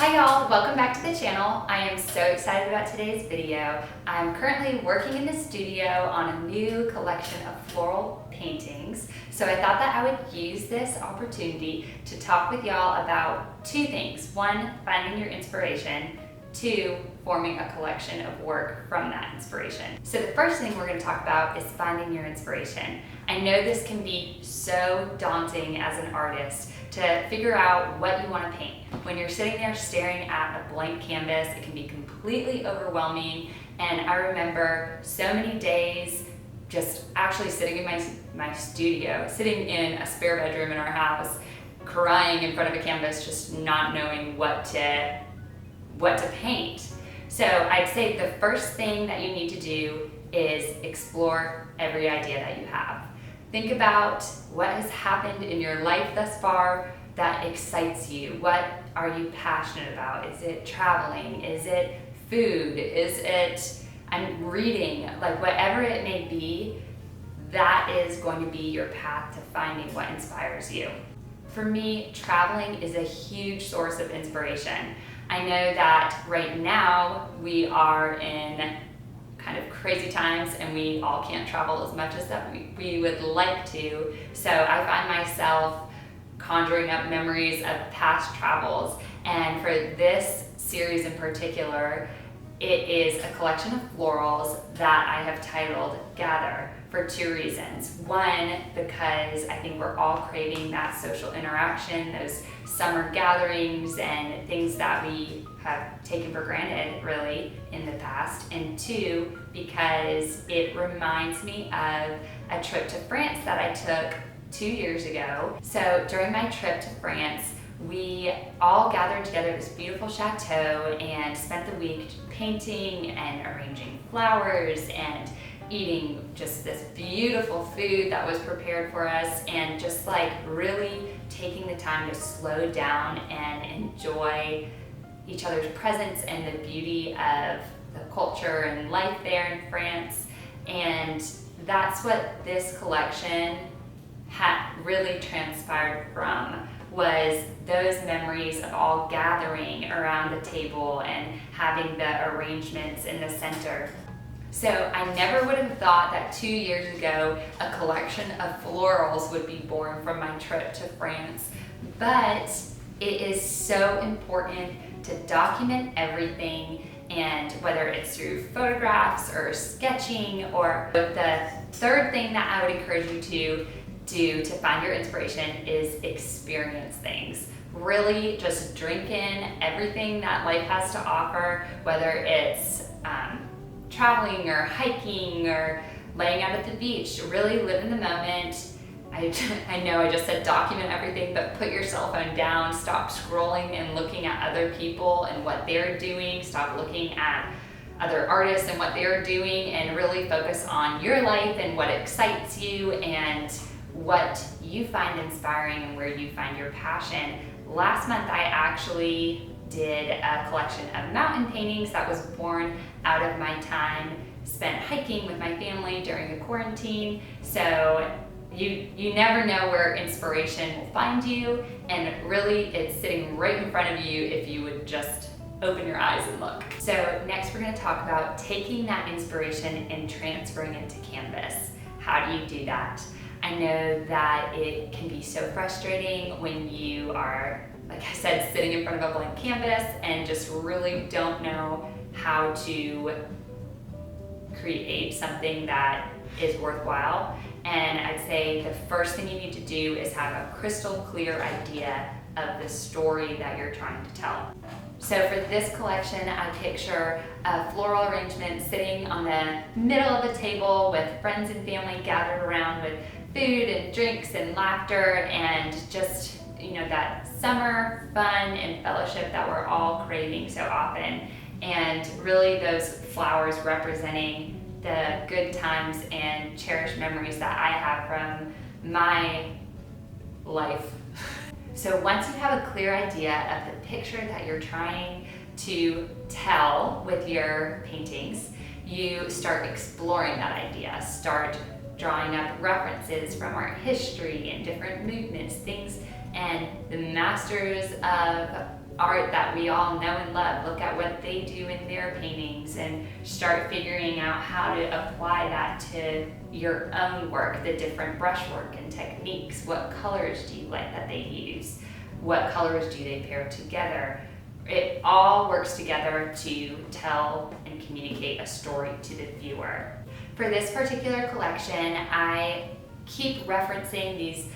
Hi y'all, welcome back to the channel. I am so excited about today's video. I'm currently working in the studio on a new collection of floral paintings. So I thought that I would use this opportunity to talk with y'all about two things. One, finding your inspiration. Two, forming a collection of work from that inspiration. So the first thing we're going to talk about is finding your inspiration. I know this can be so daunting as an artist to figure out what you want to paint. When you're sitting there staring at a blank canvas, it can be completely overwhelming. And I remember so many days just actually sitting in my studio, sitting in a spare bedroom in our house, crying in front of a canvas, just not knowing what to paint. So I'd say the first thing that you need to do is explore every idea that you have. Think about what has happened in your life thus far that excites you. What are you passionate about? Is it traveling? Is it food? Is it reading? Like whatever it may be, that is going to be your path to finding what inspires you. For me, traveling is a huge source of inspiration. I know that right now we are in kind of crazy times and we all can't travel as much as that we would like to. So I find myself conjuring up memories of past travels. And for this series in particular, it is a collection of florals that I have titled Gather for two reasons. One, because I think we're all craving that social interaction, those summer gatherings and things that we have taken for granted really in the past. And two, because it reminds me of a trip to France that I took 2 years ago. So during my trip to France, we all gathered together at this beautiful chateau and spent the week painting and arranging flowers and eating just this beautiful food that was prepared for us, and just like really taking the time to slow down and enjoy each other's presence and the beauty of the culture and life there in France. And that's what this collection had really transpired from, was those memories of all gathering around the table and having the arrangements in the center. So I never would have thought that 2 years ago a collection of florals would be born from my trip to France, but it is so important to document everything, and whether it's through photographs or sketching. Or the third thing that I would encourage you to do to find your inspiration is experience things. Really just drink in everything that life has to offer, whether it's traveling or hiking or laying out at the beach. Really live in the moment. I know I just said document everything, but put your cell phone down, stop scrolling and looking at other people and what they're doing, stop looking at other artists and what they're doing, and really focus on your life and what excites you and what you find inspiring and where you find your passion. Last month I actually did a collection of mountain paintings that was born out of my time spent hiking with my family during the quarantine. So you never know where inspiration will find you, and really it's sitting right in front of you if you would just open your eyes and look. So next we're going to talk about taking that inspiration and transferring it to canvas. How do you do that? I know that it can be so frustrating when you are, like I said, sitting in front of a blank canvas and just really don't know how to create something that is worthwhile. And I'd say the first thing you need to do is have a crystal clear idea of the story that you're trying to tell. So for this collection, I picture a floral arrangement sitting on the middle of the table with friends and family gathered around with food and drinks and laughter, and just, you know, that summer fun and fellowship that we're all craving so often. And really those flowers representing the good times and cherished memories that I have from my life. So once you have a clear idea of the picture that you're trying to tell with your paintings, you start exploring that idea. Start drawing up references from art history and different movements, things and the masters of art that we all know and love. Look at what they do in their paintings and start figuring out how to apply that to your own work, the different brushwork and techniques. What colors do you like that they use? What colors do they pair together? It all works together to tell and communicate a story to the viewer. For this particular collection, I keep referencing these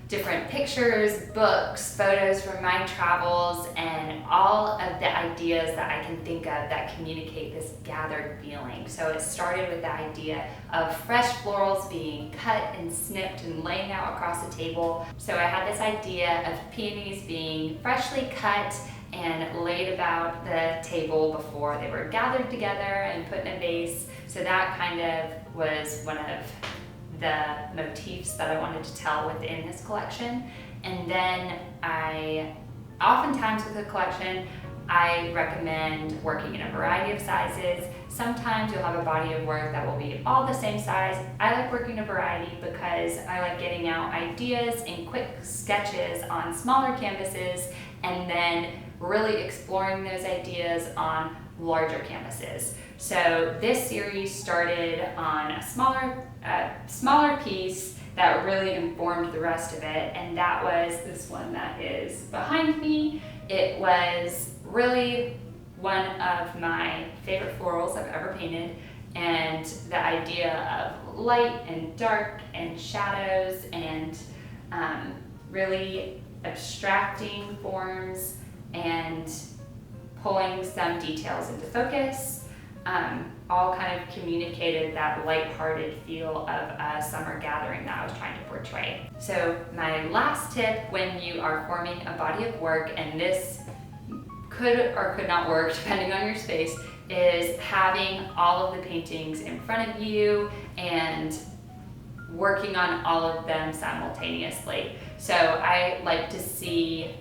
different pictures, books, photos from my travels, and all of the ideas that I can think of that communicate this gathered feeling. So it started with the idea of fresh florals being cut and snipped and laying out across the table. So I had this idea of peonies being freshly cut and laid about the table before they were gathered together and put in a vase. So that kind of was one of the motifs that I wanted to tell within this collection. And then oftentimes with a collection, I recommend working in a variety of sizes. Sometimes you'll have a body of work that will be all the same size. I like working a variety because I like getting out ideas in quick sketches on smaller canvases and then really exploring those ideas on larger canvases. So this series started on a smaller piece that really informed the rest of it, and that was this one that is behind me. It was really one of my favorite florals I've ever painted, and the idea of light and dark and shadows and really abstracting forms and pulling some details into focus, all kind of communicated that lighthearted feel of a summer gathering that I was trying to portray. So my last tip when you are forming a body of work, and this could or could not work depending on your space, is having all of the paintings in front of you and working on all of them simultaneously. So I like to see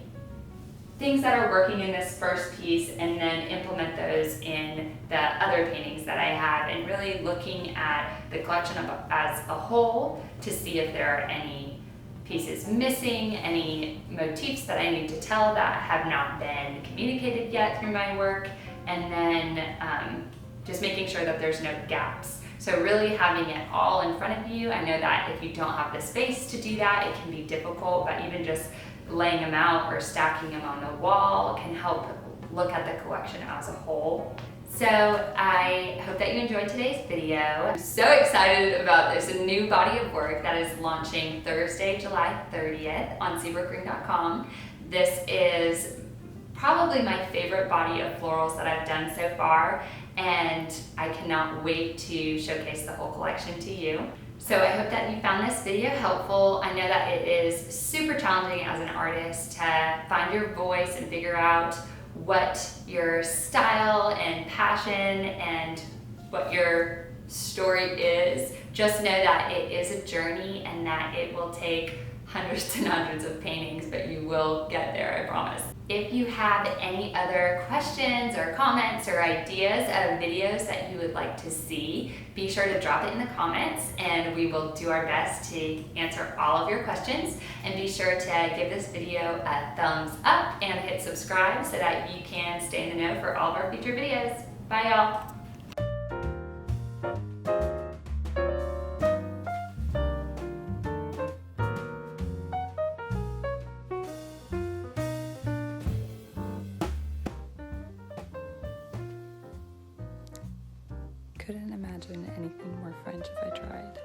things that are working in this first piece and then implement those in the other paintings that I have, and really looking at the collection as a whole to see if there are any pieces missing, any motifs that I need to tell that have not been communicated yet through my work, and then just making sure that there's no gaps. So really having it all in front of you. I know that if you don't have the space to do that, it can be difficult, but even just laying them out or stacking them on the wall can help look at the collection as a whole. So I hope that you enjoyed today's video. I'm so excited about this new body of work that is launching Thursday, July 30th on SeabrookGreen.com. This is probably my favorite body of florals that I've done so far, and I cannot wait to showcase the whole collection to you. So I hope that you found this video helpful. I know that it is super challenging as an artist to find your voice and figure out what your style and passion and what your story is. Just know that it is a journey and that it will take hundreds and hundreds of paintings, but you will get there, I promise. If you have any other questions or comments or ideas of videos that you would like to see, be sure to drop it in the comments and we will do our best to answer all of your questions. And be sure to give this video a thumbs up and hit subscribe so that you can stay in the know for all of our future videos. Bye y'all. Couldn't imagine anything more French if I tried.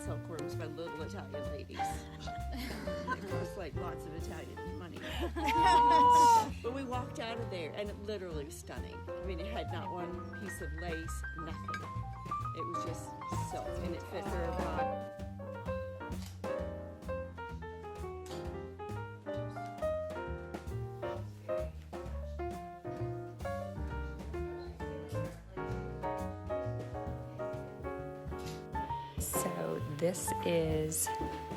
Silkworms by little Italian ladies. It cost like lots of Italian money. But we walked out of there and it literally was stunning. I mean, it had not one piece of lace, nothing. It was just silk and it fit her body. So this is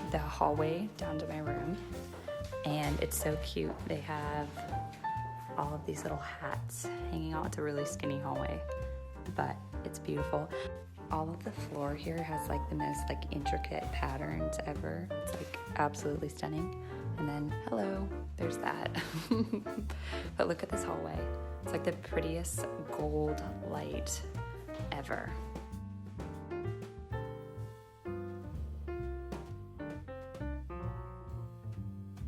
the hallway down to my room, and it's so cute. They have all of these little hats hanging out. It's a really skinny hallway, but it's beautiful. All of the floor here has like the most like intricate patterns ever. It's like absolutely stunning. And then, hello, there's that. But look at this hallway. It's like the prettiest gold light ever.